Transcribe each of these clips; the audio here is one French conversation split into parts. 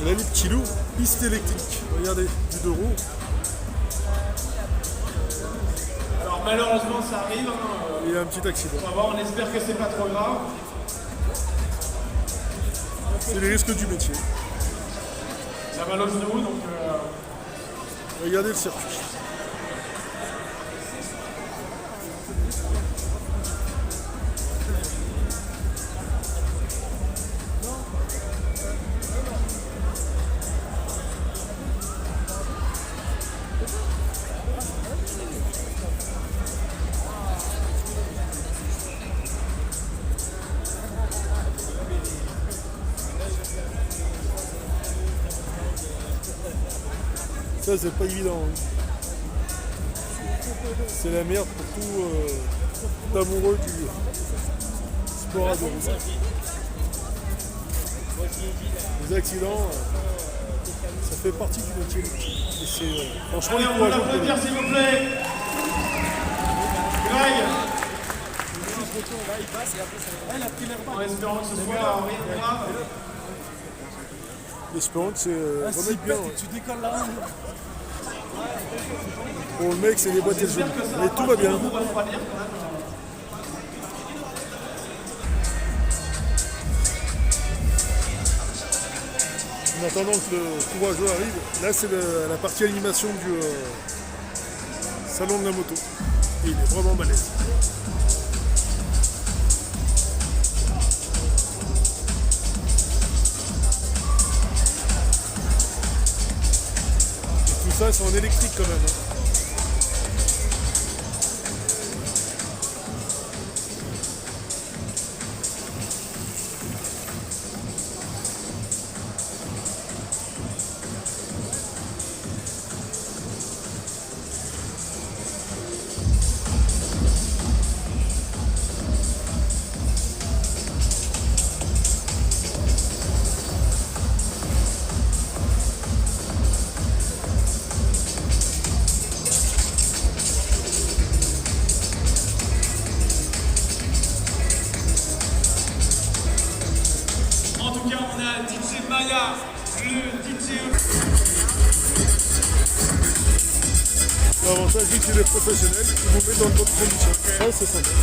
Et là, les petits loups, piste électrique. Regardez, du 2 roues. Alors malheureusement ça arrive. Il y a un petit accident. On va voir, on espère que c'est pas trop grave. C'est les risques du métier. Ça va l'os de haut donc. Regardez le circuit. Ça, c'est pas évident. C'est la merde pour tout amoureux du sport à deux roues. Les accidents, ça fait partie du métier. Et c'est franchement, Allez, on va l'applaudir s'il vous plaît. Greg. En espérant que ce soit rien de grave. Espérons que c'est remettre bien. Tu décolles là. Pour le mec, c'est les boîtes et le jeu. Mais tout va bien. En attendant que le courageux arrive, là c'est la partie animation du salon de la moto. Et il est vraiment balèze. Et tout ça c'est en électrique quand même. Hein. En tout cas, on a DJ Maya, le DJ. L'avantage, vu qu'il est professionnel, il vous met dans de bonnes conditions. Ça, c'est sympa.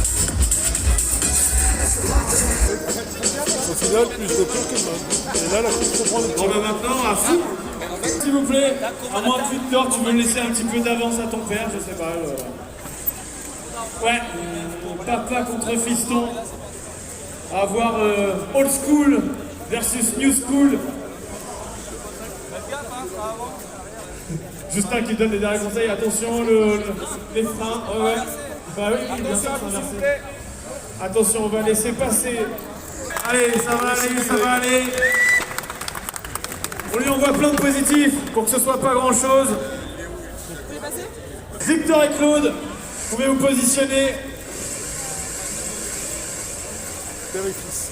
Au final, plus de peur que de mal. Et là, la course reprend le Bon temps. ben maintenant, à fou. S'il vous plaît, à moins que Victor, tu veux laisser un petit peu d'avance à ton père, je sais pas. Ouais, papa contre fiston. À voir old school versus new school. Justin qui donne les derniers conseils, attention les freins. Ouais. Bah oui, bien sûr, merci. Attention, on va laisser passer. Allez, ça va aller, ça va aller. On lui envoie plein de positifs pour que ce soit pas grand chose. Victor et Claude, vous pouvez vous positionner. Père et fils.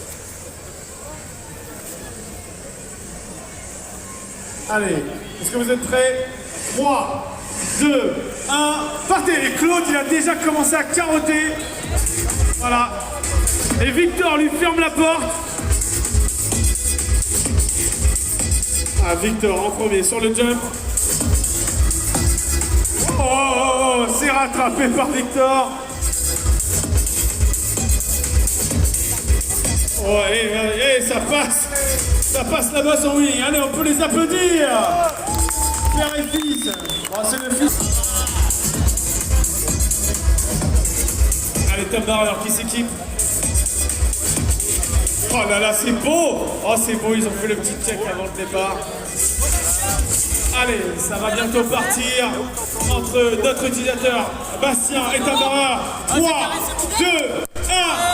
Allez, est-ce que vous êtes prêts? 3, 2, 1, partez. Et Claude, il a déjà commencé à carotter. Voilà. Et Victor lui ferme la porte. Ah, Victor en premier sur le jump. Oh, c'est rattrapé par Victor. Oh, ça passe là-bas sans wing. Allez, on peut les applaudir. Père et fils. Oh, c'est le fils. Allez, top barreur qui s'équipe. Oh là là, c'est beau. Oh, c'est beau, ils ont fait le petit check avant le départ. Allez, ça va bientôt partir entre notre utilisateur Bastien et top barreur. 3, 2, 1,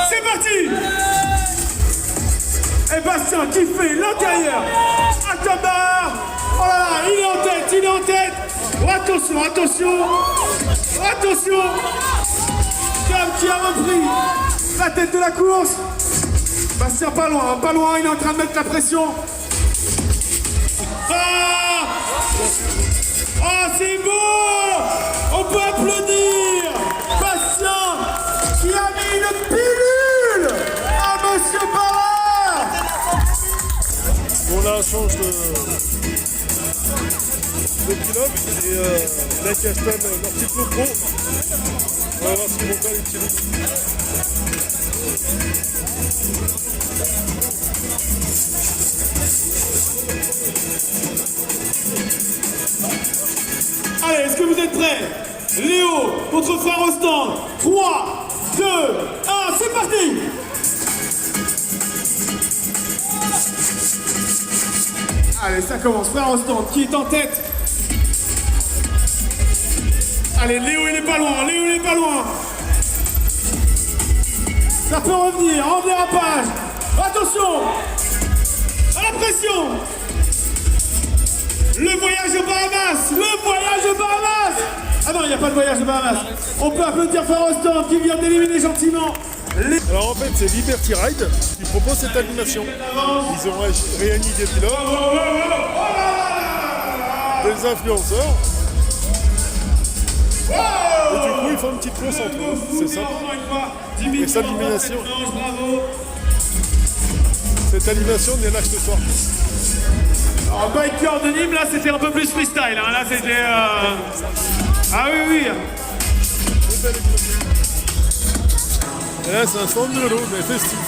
c'est parti. Et Bastien qui fait l'intérieur à top barreur. Oh là là, il est en tête, il est en tête. Oh, attention, attention. Attention. Cam qui a repris la tête de la course. Bastien pas loin, il est en train de mettre la pression. Ah, oh, c'est beau. On peut applaudir Bastien qui a mis une pilule à Monsieur Barrard. Bon, ça change de pilote. Et là, Castel, leur cyclo pro. On va voir ce qu'ils vont faire les petits loups. Allez, est-ce que vous êtes prêts? Léo, votre phare au stand. 3, 2, 1, c'est parti! Allez, ça commence. Frère au stand, qui est en tête? Allez, Léo, il est pas loin. Léo, il est pas loin. Ça peut revenir en dérapage. Attention! À la pression! Le voyage aux Bahamas! Le voyage aux Bahamas! Ah non, il n'y a pas de voyage aux Bahamas. On peut applaudir Farostan qui vient d'éliminer gentiment. Alors en fait, c'est Liberty Ride qui propose cette animation. Ils ont réuni des pilotes, des influenceurs. Et du coup, ils font une petite course entre eux. C'est ça. Et cette animation, n'est là que ce soir. Alors, biker de Nîmes, là, c'était un peu plus freestyle. Hein. Là, c'était... Ah oui, oui. Et là, c'est un stand de vélo, mais festif.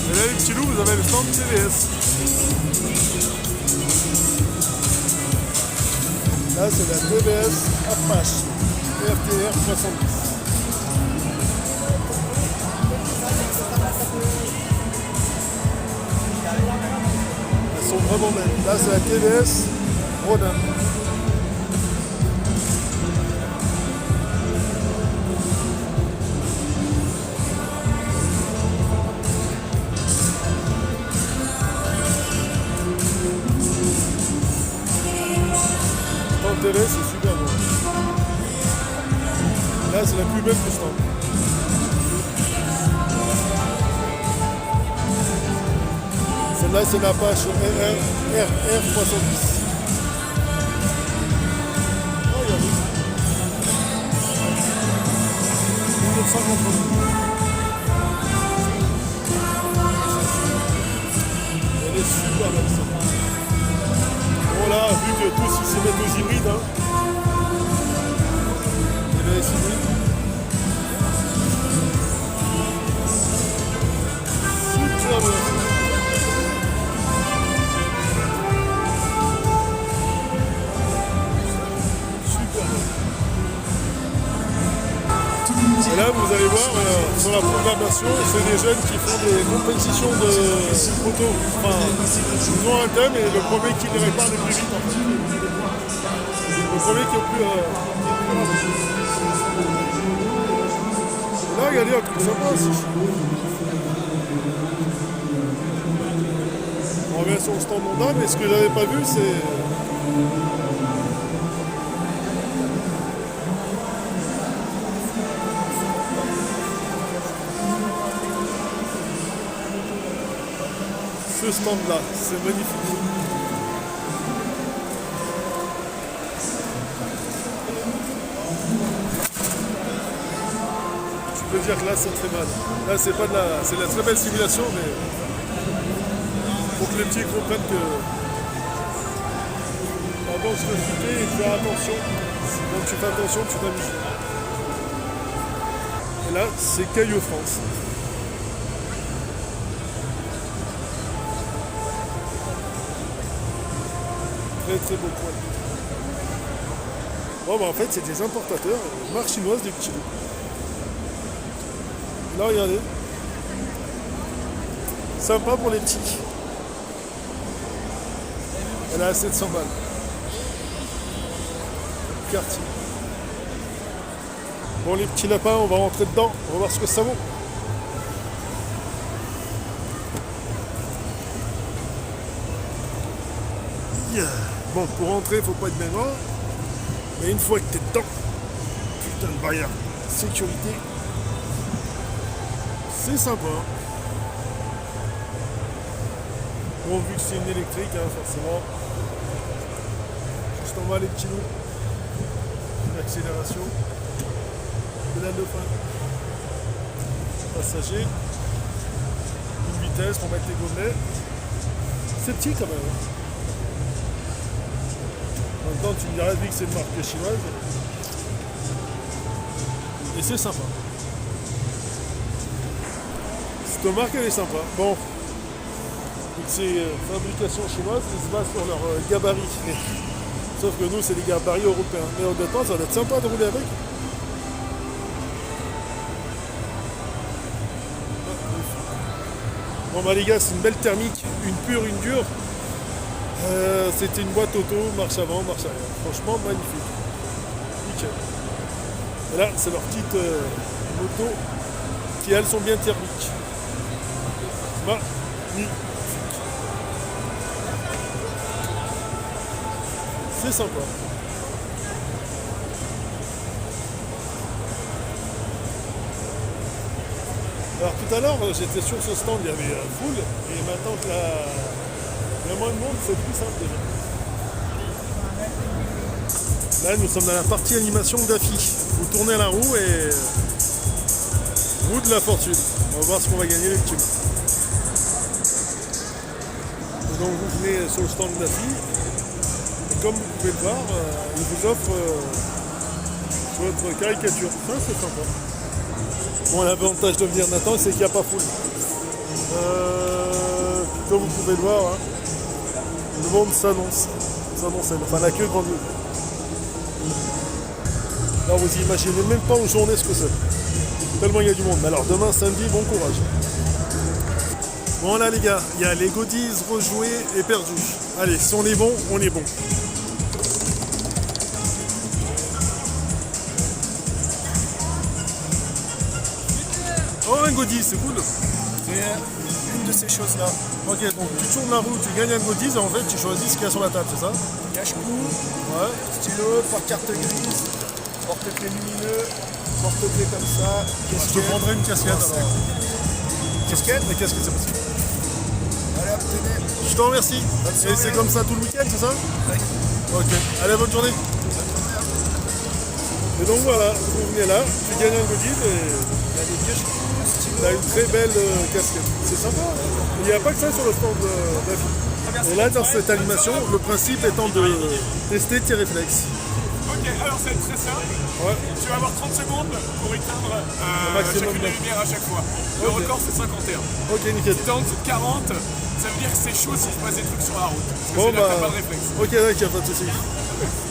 Et là, les petits loups, vous avez le stand TVS. Là, c'est la TVS Apache RTR 70. Elles sont vraiment belles. Là, c'est la TVS Rodin. TV, c'est super beau. Là, c'est la plus belle du stand. Celle-là, c'est l'Apache RR 70. Oh, regardez. 1980. Elle est super belle, ça. Voilà, vu que tous ils se mettent aux hybrides, hein. Et bien, c'est hybride. Super bien. Super bien. Et là, vous allez voir, sur la programmation, c'est des jeunes qui font des compétitions de moto. Enfin, ils ont un thème et le premier qui les répare le plus vite, en fait. Le premier qui est le plus... Là, regardez, un truc sympa aussi. On revient sur le stand Honda, mais ce que j'avais pas vu, c'est... ce stand-là, c'est magnifique. Tu peux dire que là, c'est très mal. Là, c'est pas de la... C'est de la très belle simulation, mais... Pour que les petits comprennent que... Pardon, se fouter et faire attention. Donc tu fais attention, tu t'amuses. Et là, c'est Caillou France. Très très beau point. Bon, bah en fait, c'est des importateurs, marque chinoise des petits loups. Là, regardez. Sympa pour les petits. Elle a 700 balles. Quartier. Bon, les petits lapins, on va rentrer dedans. On va voir ce que ça vaut. Yeah. Bon, pour rentrer, il ne faut pas être bien grand. Mais une fois que t'es dedans, putain de barrière sécurité, c'est sympa. Bon, vu que c'est une électrique, hein, forcément, juste en bas les petits loups, l'accélération, pédale de frein, passager, une vitesse pour mettre les gommelets. C'est petit quand même. En même temps, tu me diras, vu que c'est une marque chinoise, et c'est sympa. Cette marque, elle est sympa. Bon, donc c'est fabrication chinoise, ils se basent sur leur gabarit. Sauf que nous, c'est des gabarits européens. Mais honnêtement, ça va être sympa de rouler avec. Bon bah les gars, c'est une belle thermique, une pure, une dure. C'était une boîte auto, marche avant, marche arrière. Franchement, magnifique. Nickel. Et là, c'est leur petite moto qui, elles, sont bien thermiques. Magnifique. C'est sympa. Alors tout à l'heure, j'étais sur ce stand, il y avait full, et maintenant qu'il y a moins de monde, c'est plus simple déjà. Là, nous sommes dans la partie animation d'affiche. Vous tournez la roue et roue de la fortune. On va voir ce qu'on va gagner les petits. Donc vous venez sur le stand d'affiche, et comme vous pouvez le voir, il vous offre votre caricature. Ça, c'est sympa. Bon, l'avantage de venir maintenant, c'est qu'il n'y a pas full. Comme vous pouvez le voir, hein, le monde s'annonce. Enfin, la queue grandit. Là, vous imaginez même pas aux journées ce que c'est. Tellement il y a du monde. Mais alors, demain, samedi, bon courage. Bon, là, les gars, il y a les goodies rejoués et perdus. Allez, si on est bon, on est bon. Oh, un goodies, c'est cool. C'est une de ces choses-là. Ok, donc tu tournes la roue, tu gagnes un goodies et en fait tu choisis ce qu'il y a sur la table, c'est ça? Cache-cou, Ouais. stylo, porte-carte grise, porte-clés lumineux, porte-clés comme ça, Je casquette. prendrai une casquette alors. Casquette. La casquette, c'est possible. Allez, hop, tenez. Je te remercie. soirée. Et c'est comme ça tout le week-end, c'est ça? Ouais. Ok. Allez, bonne journée. Et donc voilà, vous venez là, tu gagnes un goodies et Il y a des cache-cou, stylo. tu as une très belle casquette. C'est sympa. Il n'y a pas que ça sur le stand d'affiche. Et là, dans cette animation, le principe étant de tester tes réflexes. Ok, alors c'est très simple. Ouais. Tu vas avoir 30 secondes pour éteindre maximum chacune des de- lumières à chaque fois. Le Ok. record c'est 51. Ok, nickel. Si t'es en dessous de 40, ça veut dire que c'est chaud s'il se passe des trucs sur la route. Parce que Bon c'est là que t'as bah. pas de réflexe. Ok, d'accord, pas de soucis.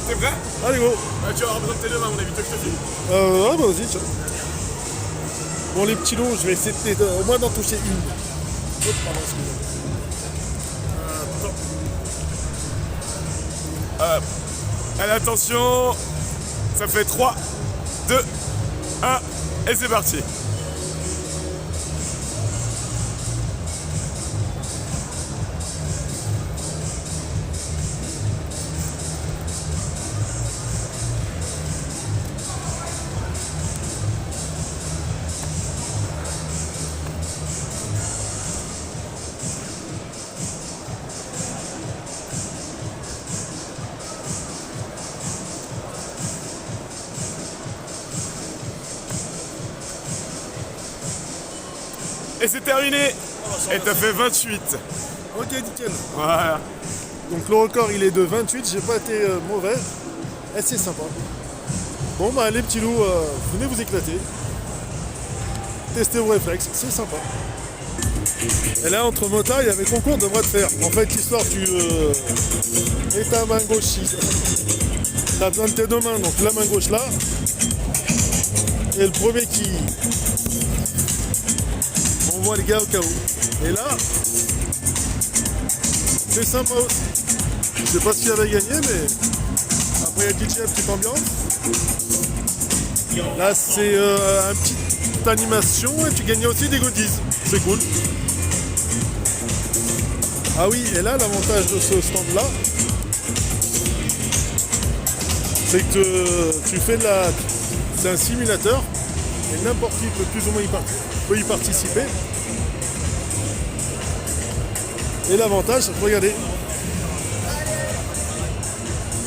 T'es prêt? Allez, go. Tu vas avoir besoin de tes deux mains, à mon avis, que je te file. Ouais, bah vas-y, tiens. Bon, les petits lots, je vais essayer au moins d'en toucher une. Oh, pardon, excusez-moi. Allez, attention. Ça fait 3, 2, 1, et c'est parti. Et c'est terminé. Et t'as fait 28. Ok, nickel. Voilà. Donc le record, il est de 28. J'ai pas été mauvais. Et c'est sympa. Bon, bah, les petits loups, venez vous éclater. Testez vos réflexes. C'est sympa. Et là, entre motards, il y avait concours de bras de fer. En fait, l'histoire, tu et ta main gauche ici. Tu as besoin de tes deux mains, donc la main gauche là. Et le premier qui. On voit les gars au cas où. Et là, c'est sympa aussi. Je sais pas ce qu'il avait gagné, mais après il y a DJ, petite ambiance. Là, c'est une petite animation et tu gagnes aussi des goodies. C'est cool. Ah oui, et là, l'avantage de ce stand-là, C'est que tu fais de la... C'est un simulateur et n'importe qui peut plus ou moins peut y participer. Et l'avantage, c'est que regardez,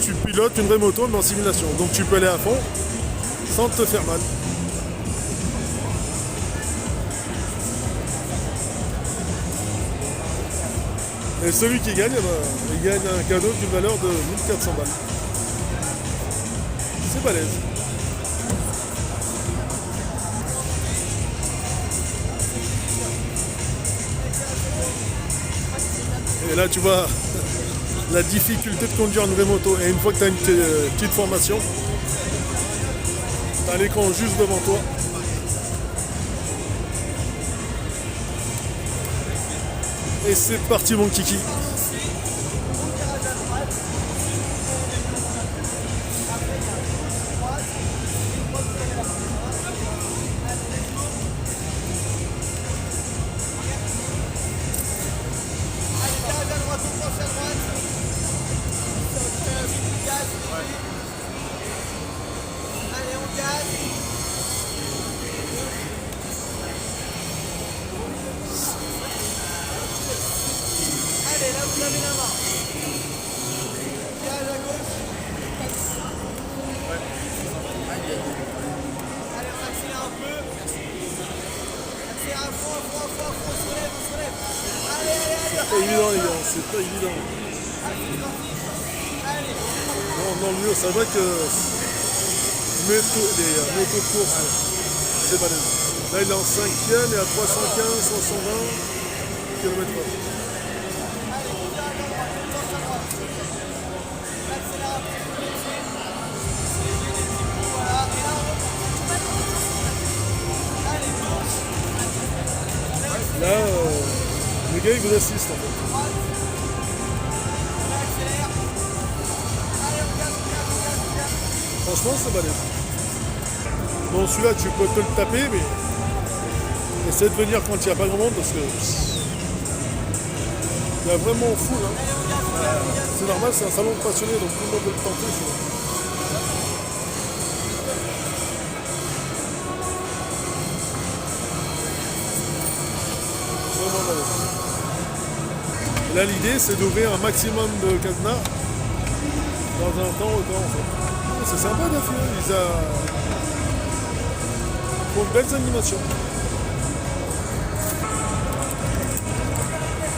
tu pilotes une vraie moto mais en simulation. Donc tu peux aller à fond sans te faire mal. Et celui qui gagne, il gagne un cadeau d'une valeur de 1400 balles. C'est balèze. Et là tu vois la difficulté de conduire une vraie moto. Et une fois que tu as une petite formation, tu as l'écran juste devant toi. Et c'est parti mon kiki. Allez, là vous avez la main. Virage à gauche. Allez, on accélère un peu. Accélère à fond, on se relève. Allez. C'est pas évident les gars, c'est pas évident. Allez. Non, dans le mur, ça va que les motos de course, c'est balèze. Là il est en 5e et à 315, 320 km/h. Là, le gars il vous assiste en fait. Franchement c'est balèze. Bon celui-là tu peux te le taper mais essaie de venir quand il n'y a pas grand monde parce que il y a vraiment fou hein. C'est normal, c'est un salon de passionnés donc tout le monde peut le tenter. Vraiment balèze. Et là l'idée c'est d'ouvrir un maximum de cadenas dans un temps record en fait. C'est sympa d'affaire, ils font de belles animations.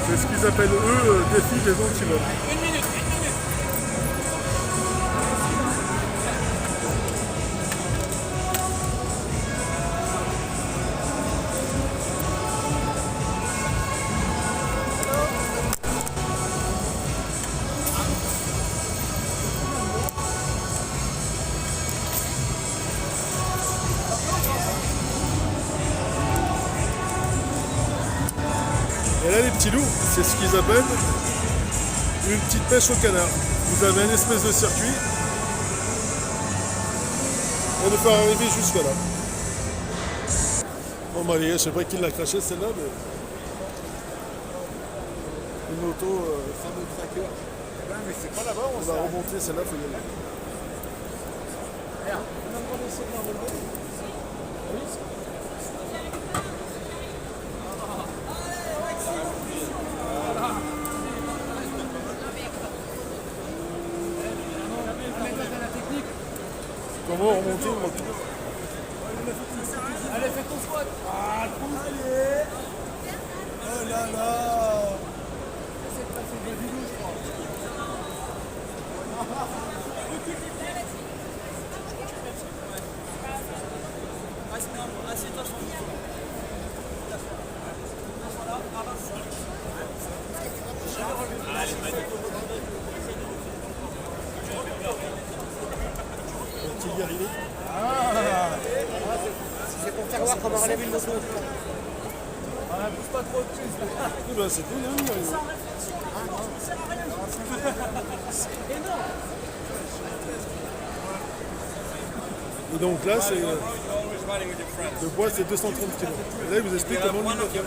C'est ce qu'ils appellent eux défi des antilopes. Une minute. Et là les petits loups, c'est ce qu'ils appellent une petite pêche au canard. Vous avez une espèce de circuit. On va devoir arriver jusque là. Bon bah les gars, je sais pas qui l'a craché celle-là, mais une moto fameux tracker. Ouais, mais c'est pas là-bas, On va remonter celle-là, faut y aller. Comment remonter une moto? Allez, fais ton squat. Allez. Oh là là. C'est passé de vidéo, je crois. Assieds-toi sur le Tu y arriver? C'est pour faire voir comment relever une moto. Pousse pas trop au-dessus. Eh ben c'est cool, hein, y arriver. Et donc là, c'est le poids, c'est 230 kg. Et là, il vous explique comment le faire.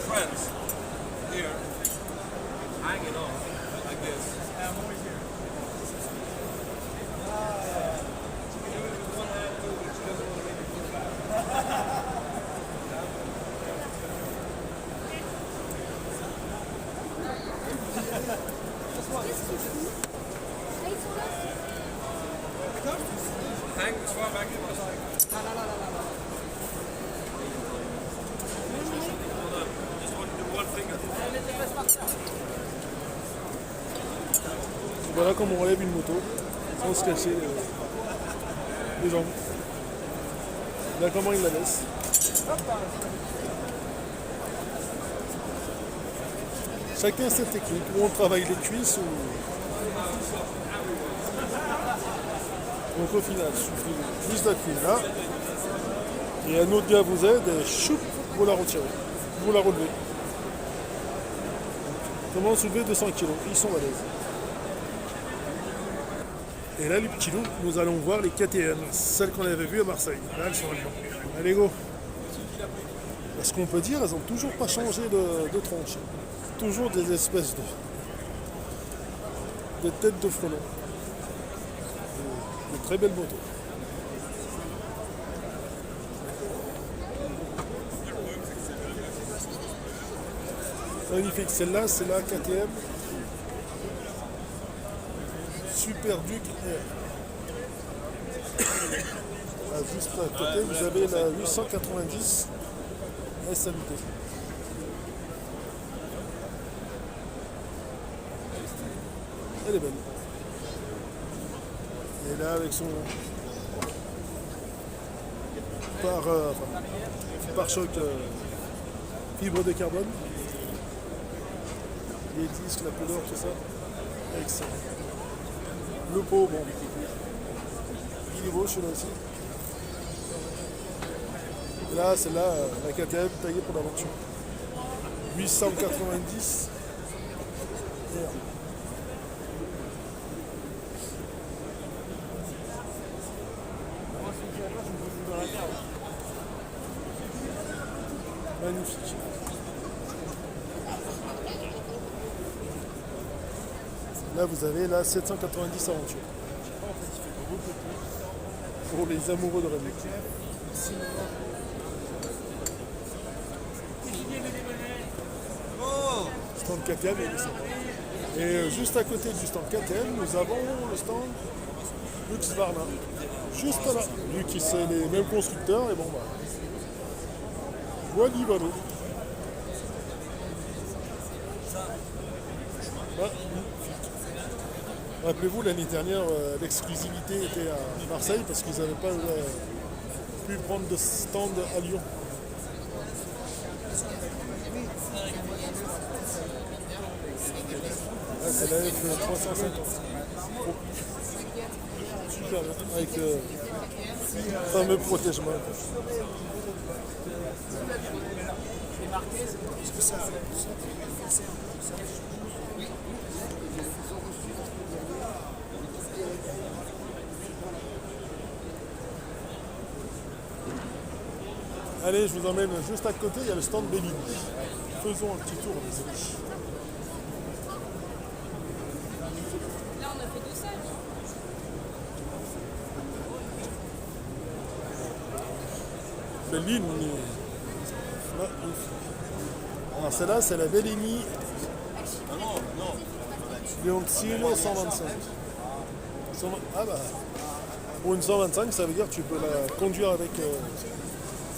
Voilà comment on relève une moto sans se casser les jambes. Là comment il la laisse. Chacun sa technique, où on travaille les cuisses ou... Donc au final, il suffit juste d'appuyer là. Et un autre gars vous aide et choup, vous la retirez. Vous la relevez. Comment soulever 200 kg? Ils sont à l'aise. Et là, les petits loups, nous allons voir les KTM, celles qu'on avait vues à Marseille. Là, elles sont à Lyon. Allez, go! Ce qu'on peut dire, elles n'ont toujours pas changé de tronche. Toujours des espèces de têtes de frelons. De très belles motos. Magnifique. Celle-là, c'est la KTM. Super Duke Air. Là, juste à côté, vous avez la 890 SMT. Elle est belle. Et là, avec son pare-choc fibre de carbone, les disques, la couleur, tout ça, excellent. Le pot, bon, il est beau celui-là aussi. Et là, c'est là la KTM taillée pour l'aventure. 890. Magnifique. Là, vous avez la 790 aventure. Pour les amoureux de Rennes. Stand KTM et le stand. Et juste à côté du stand KTM, nous avons le stand Husqvarna. Juste là. Vu que c'est les mêmes constructeurs, et bon bah. Voilà. Rappelez-vous, l'année dernière, l'exclusivité était à Marseille parce qu'ils n'avaient pas pu prendre de stand à Lyon. Là, c'est la F350. Super bien, avec le fameux protège-main. Allez, je vous emmène juste à côté, il y a le stand Bellini. Faisons un petit tour, les amis. Là, on a fait 2 salles. Bellini. Alors celle-là, c'est la Bellini Leoncino 125. Ah bah, pour une 125, ça veut dire que tu peux la conduire avec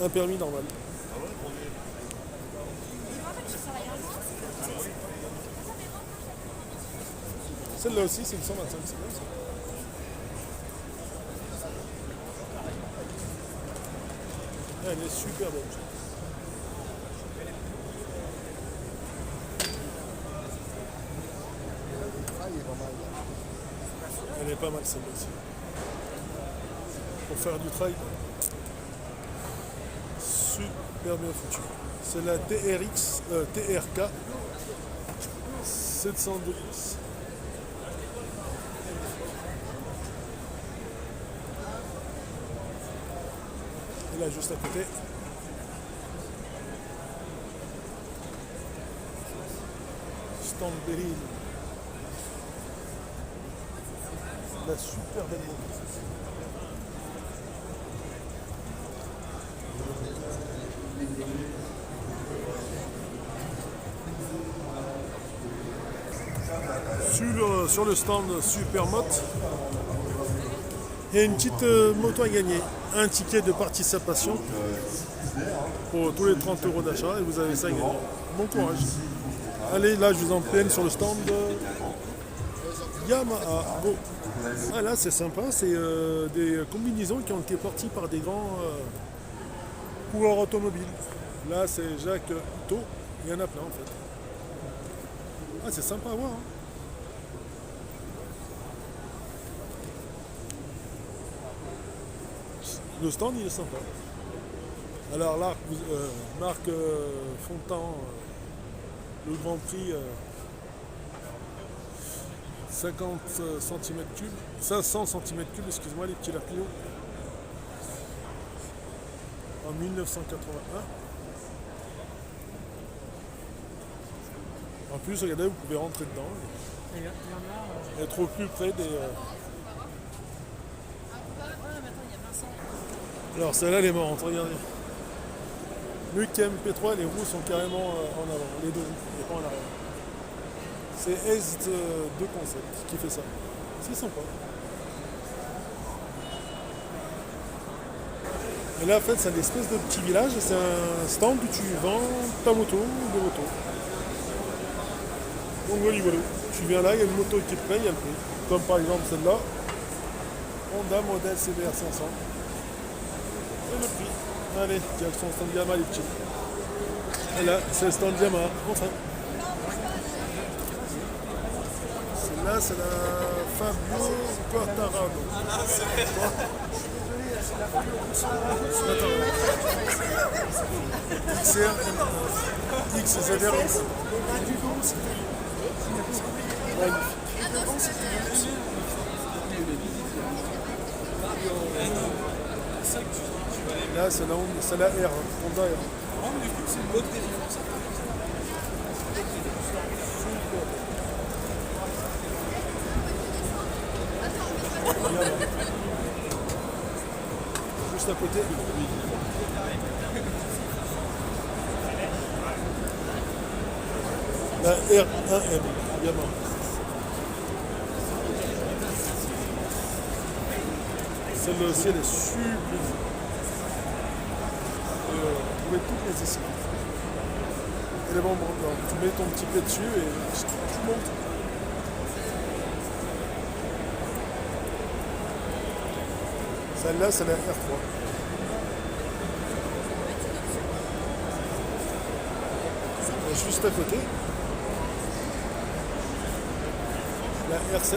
un permis normal. Celle-là aussi, c'est une 125. C'est bien, ça. Elle est super belle. Elle est pas mal celle-là aussi. Pour faire du trail, super bien foutu. C'est la TRK 710. Et là, juste à côté, stand Bellini. La super belle moto. Sur le stand Supermote, Il y a une petite moto à gagner, un ticket de participation pour tous les 30 € d'achat et vous avez ça à gagner. Bon courage. Allez, là je vous emmène sur le stand de Yamaha. Bon. Ah là c'est sympa, c'est des combinaisons qui ont été portées par des grands coureurs automobiles. Là c'est Jacques Ito, il y en a plein en fait. Ah c'est sympa à voir. Hein. Le stand il est sympa. Alors là, Marc Fontan, le Grand Prix 50 cm3, 500 cm3, excuse-moi, les petits Lapio, en 1981. En plus, regardez, vous pouvez rentrer dedans et être au plus près des... Alors celle-là elle est marrante, regardez. Le KMP3, les roues sont carrément en avant, les deux roues, et pas en arrière. C'est S2 Concept qui fait ça. C'est sympa. Et là en fait c'est une espèce de petit village, c'est un stand où tu vends ta moto ou des motos. Donc voilà, tu viens là, il y a une moto qui te paye, elle paye. Comme par exemple celle-là, Honda modèle CBR 500. Et le prix. Allez, direction stand Yamaha les petits. Et là, c'est le stand Yamaha, enfin. Celle-là, c'est la Fabio Quartararo. XR, XZR. Là, c'est la R, Honda R. Juste à côté. La R1M, Yamaha. Celle-ci, elle est sublime. Vous pouvez toutes les essayer. Elle est bon, tu mets ton petit pied dessus et tu montes. Celle-là, c'est la R3. Juste à côté. La R7.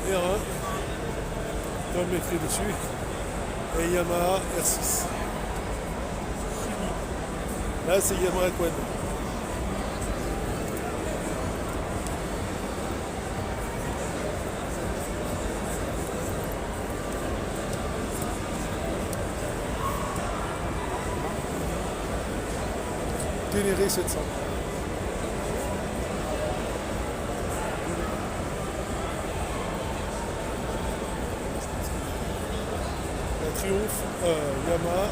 R1. Comme écrit dessus. Et Yamaha R6. Là, c'est Yamaha Quad. Ténéré 700. La Triumph, Yamaha.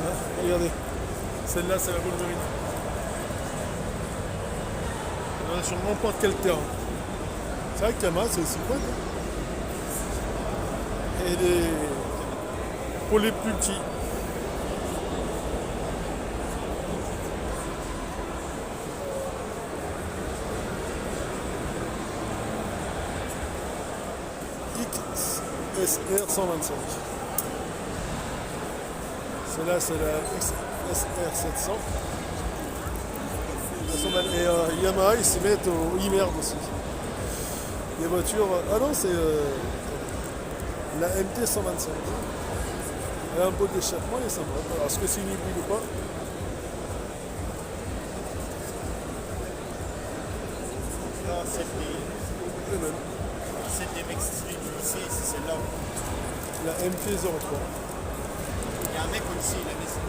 Ah, regardez, celle-là c'est la Wolverine. On a sur n'importe quel terrain. C'est vrai que Yamaha c'est aussi quoi. Et pour les plus petits. SR 125. Celle-là, c'est la SR 700. Et Yamaha, ils s'y mettent au e-merde aussi. Les voitures. Ah non, c'est la MT 125. Elle a un peu d'échappement, elle est sympa. Alors, est-ce que c'est une hybride ou pas? Non, c'est les mêmes. C'est des mecs ici, c'est celle-là. La MT-03. Il y a un mec aussi, il a mis ça.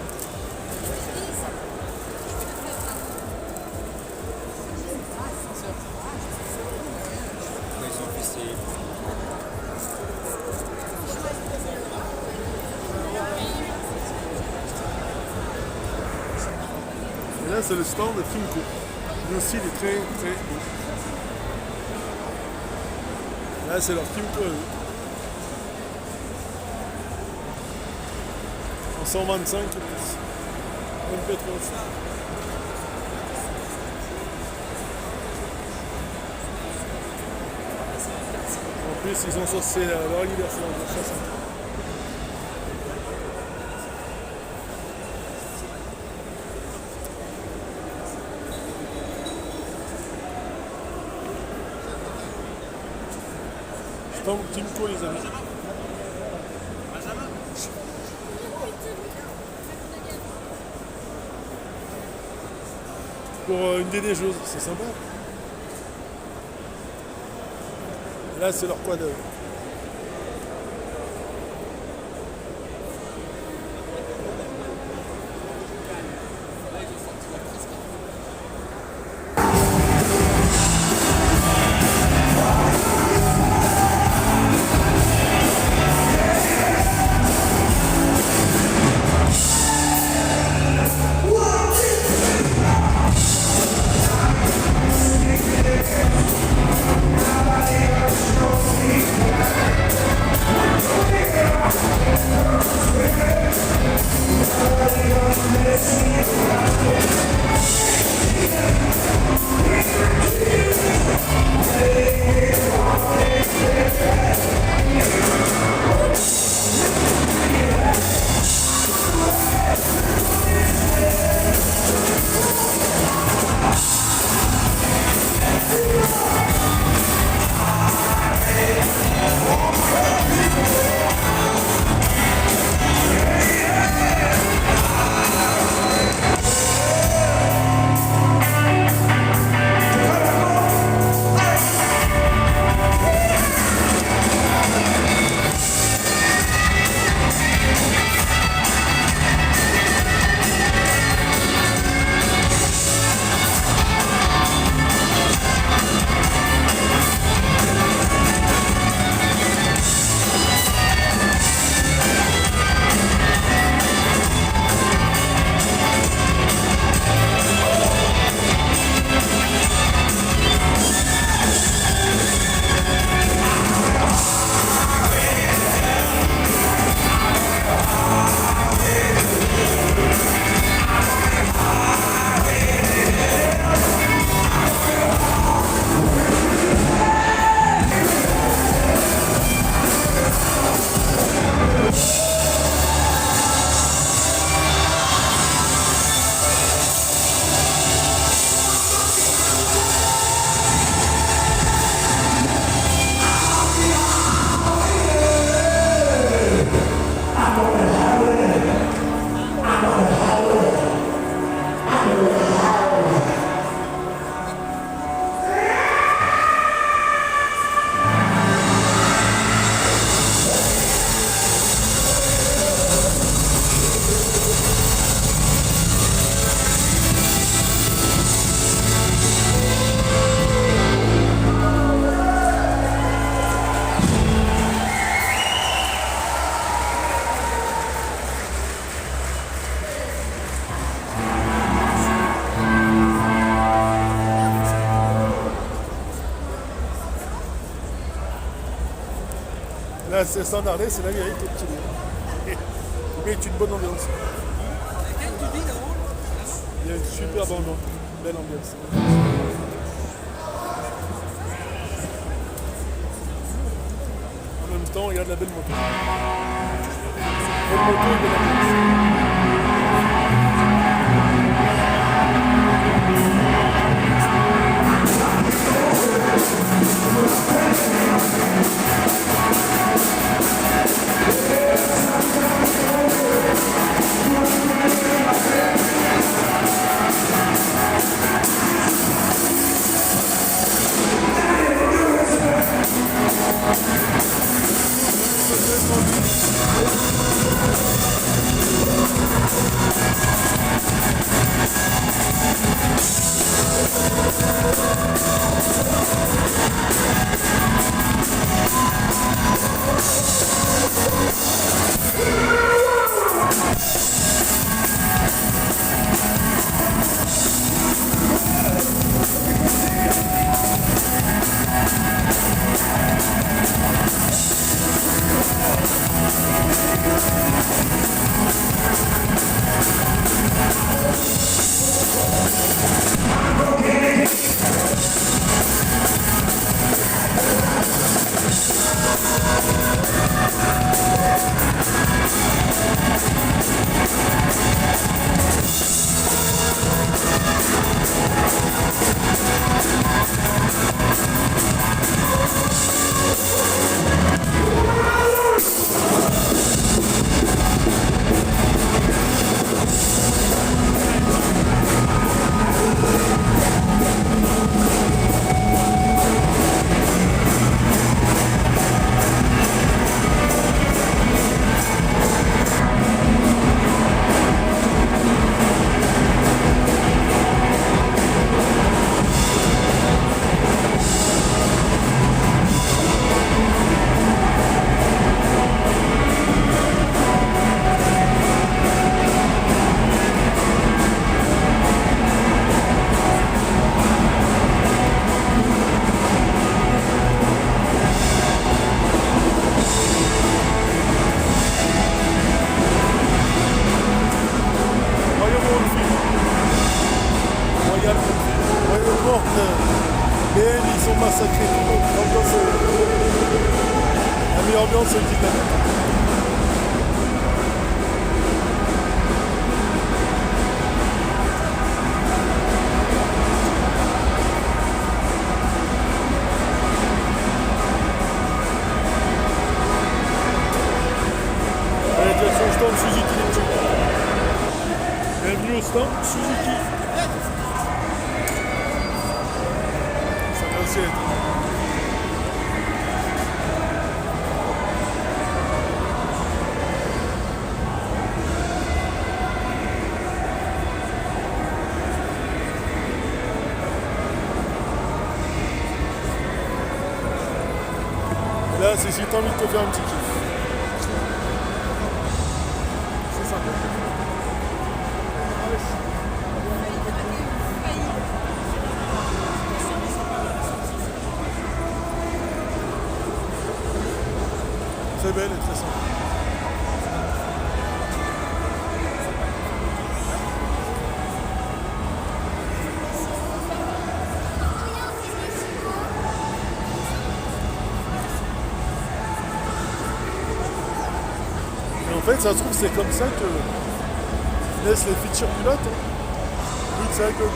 Et là, c'est le stand de Finco. Le style est très très beau. Là c'est leur Kyuto à eux. En 125 MP3. En plus ils ont sorti leur anniversaire de 60 ans. Timco les amis. Pour une déneigeuse, c'est sympa. Là c'est leur quad. Là, c'est standardé, c'est l'Amérique au petit bout. Mais une bonne ambiance. Il y a une superbe ambiance, belle ambiance. En même temps, regarde la belle moto. Belle moto et belle ambiance. massacrer tout le monde. La meilleure ambiance, c'est le Titanic. Allez, direction le stand Suzuki. Bienvenue au stand Suzuki. Ça va aussi être. Là, c'est si t'as envie de te faire un petit kiff. C'est sympa. C'est belle et très sympa. Et en fait, ça se trouve, c'est comme ça que naissent les feature pilotes. Vu que c'est vrai que le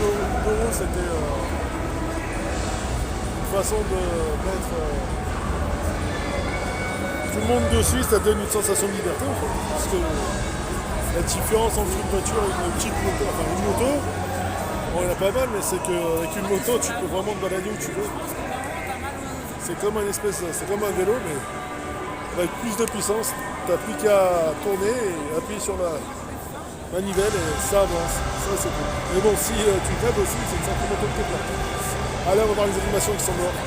Doro, c'était une façon de mettre tout le monde dessus, ça donne une sensation de liberté en fait. Parce que la différence entre une voiture et une petite moto, enfin une moto, bon, il y en a pas mal, mais c'est qu'avec une moto, tu peux vraiment te balader où tu veux. C'est comme un vélo, mais avec plus de puissance. T'as plus qu'à tourner et appuyer sur la manivelle et ça avance. Ça c'est cool. Mais bon, si tu tapes aussi, c'est une sacrée moto de tes plaques. Allez, on va voir les animations qui sont mortes.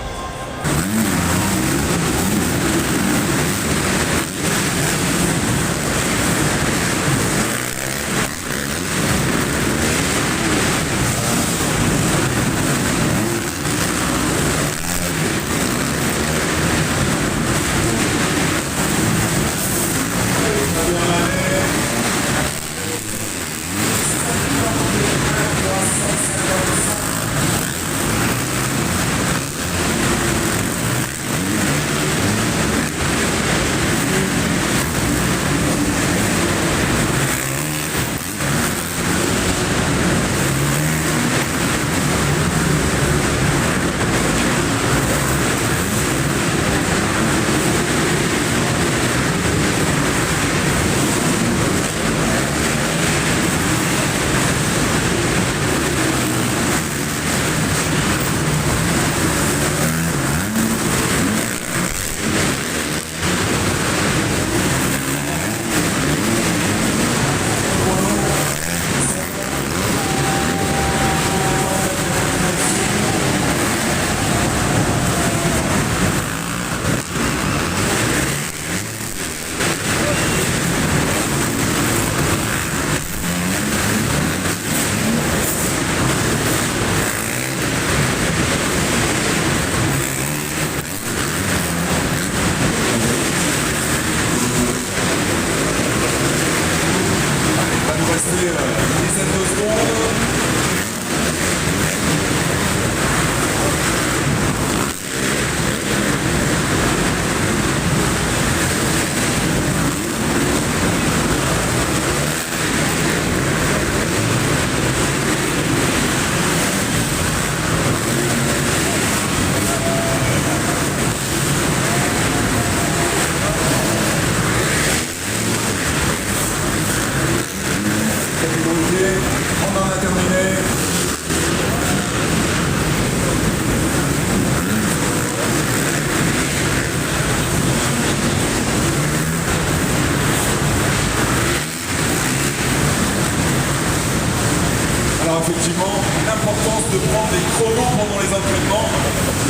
Alors effectivement, l'importance de prendre des chronos pendant les entraînements.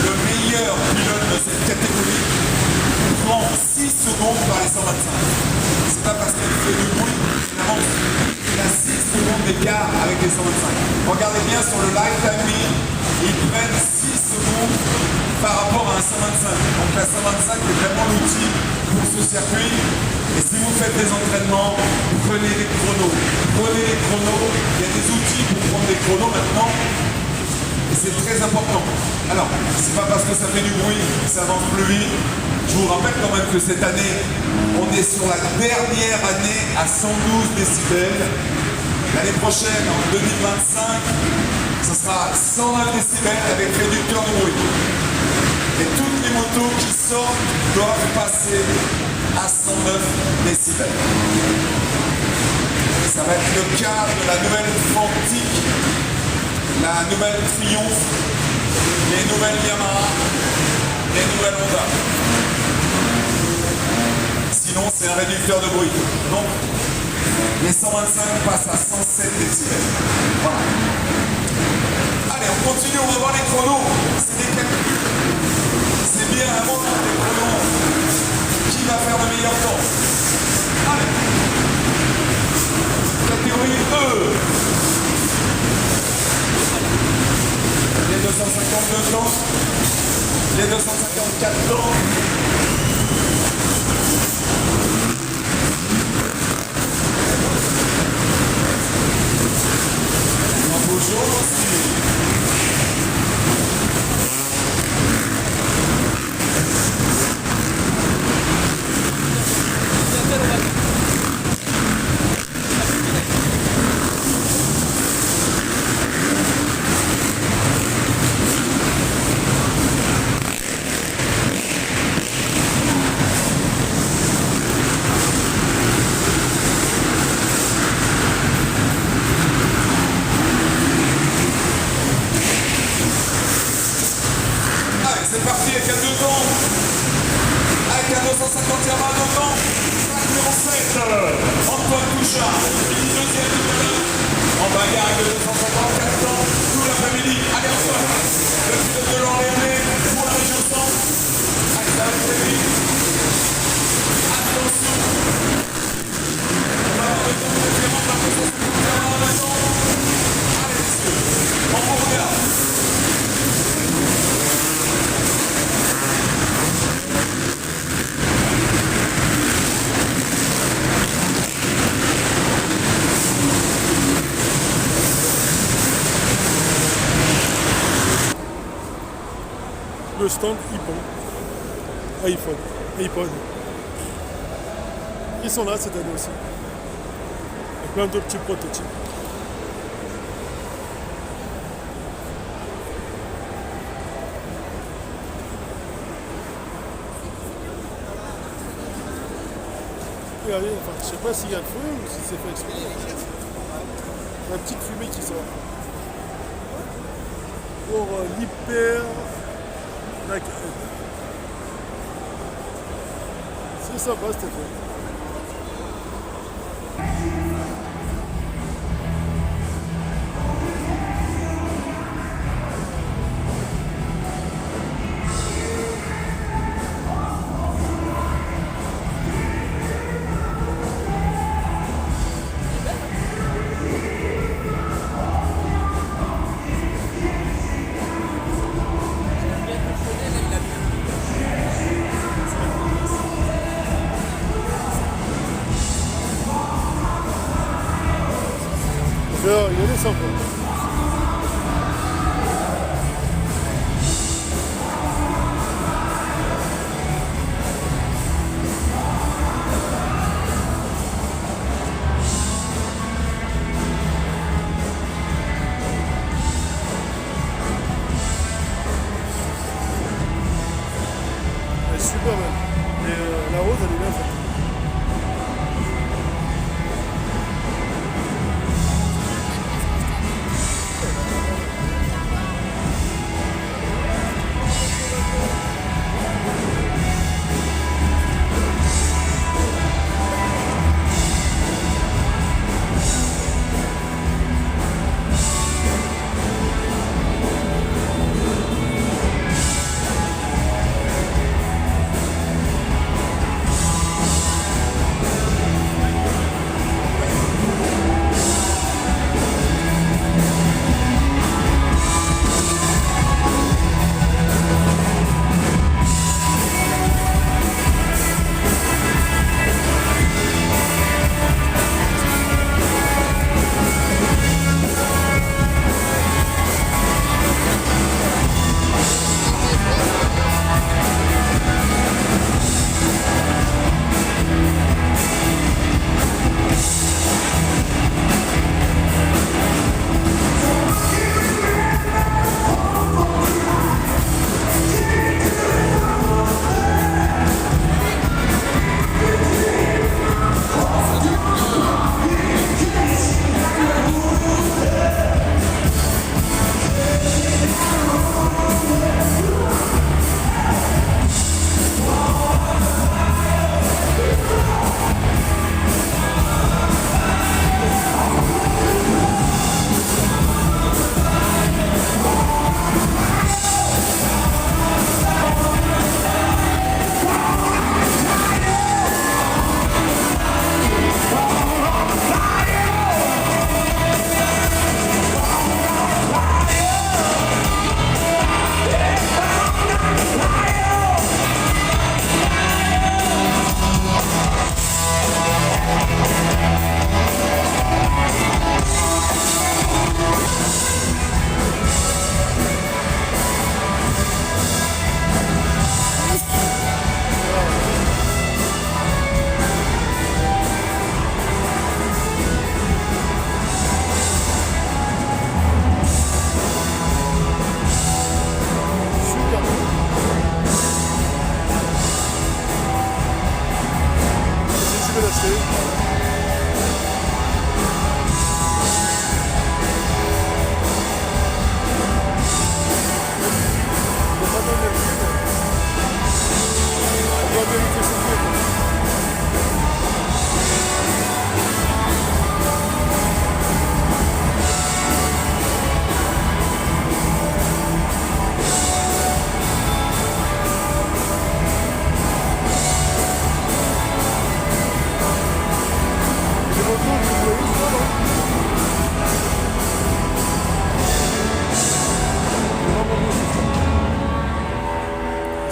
Le meilleur pilote de cette catégorie prend 6 secondes par les 125. C'est pas parce qu'elle fait du bruit, finalement, il a 6 secondes d'écart avec les 125. Regardez bien sur le live timing, ils prennent 6 secondes par rapport à un 125. Donc la 125 est vraiment l'outil pour ce circuit. Et si vous faites des entraînements, prenez des chronos. Prenez les chronos, il y a des outils pour prendre des chronos maintenant. Et Et c'est très important. Alors, c'est pas parce que ça fait du bruit que ça avance plus vite. Je vous rappelle quand même que cette année, on est sur la dernière année à 112 décibels. L'année prochaine, en 2025, ce sera 101 décibels avec réducteur de bruit. Et toutes les motos qui sortent doivent passer à 109 décibels. Ça va être le cas de la nouvelle Fantic, la nouvelle Triumph, les nouvelles Yamaha, les nouvelles Honda. Sinon, c'est un réducteur de bruit. Donc, les 125 passent à 107 décibels. Voilà. Allez, on continue, on va voir les chronos. C'est des calculs. C'est bien un moment des chronos. Qui va faire le meilleur temps? Allez. Catégorie E. Les 252 temps. Les 254 temps. Bonjour aussi. C'est parti avec un 2 temps, avec un 250 Yamaha 2 temps, 507, Antoine Couchard, fini deuxième tout à l'heure, en bagarre avec le 254 temps, tout l'après-midi. Allez Antoine, le pilote de l'Orléanais pour la région centre, allez ça va très vite, attention, on va avoir le temps de différence de la 250 Yamaha 2 temps, allez messieurs, on vous regarde. Le stand iPod. Ils sont là cette année aussi. Il y a plein de petits prototypes. Regardez, enfin, je sais pas s'il y a le feu ou si c'est fait exprès. La petite fumée qui sort. Pour l'hyper. C'est sympa cet effet. Il est sympa. Elle est super belle. Et la rose, elle est bien faite.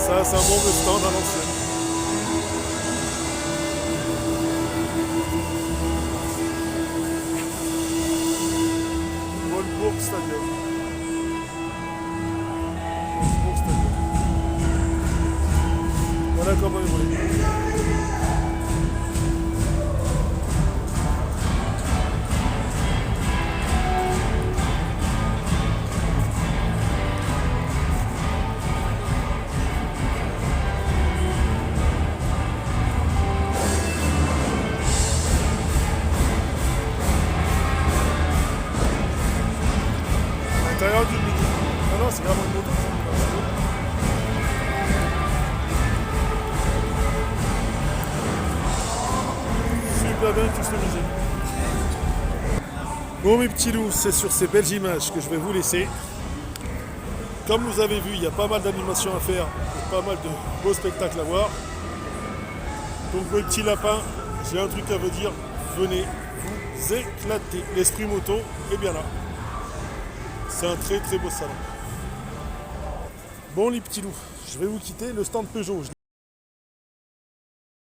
Ça, c'est un bon stand à l'ancienne. Wolfsburg Stadium. Wolfsburg Stadium. Voilà comment il voulait. L'intérieur d'une moto. Ah non, c'est vraiment une moto. Super bien customisé. Bon mes petits loups, c'est sur ces belles images que je vais vous laisser. Comme vous avez vu, il y a pas mal d'animations à faire, et pas mal de beaux spectacles à voir. Donc mes petits lapins, j'ai un truc à vous dire, venez vous éclater. L'esprit moto est bien là. C'est un très très beau salon. Bon les petits loups, je vais vous quitter. Le stand Peugeot, je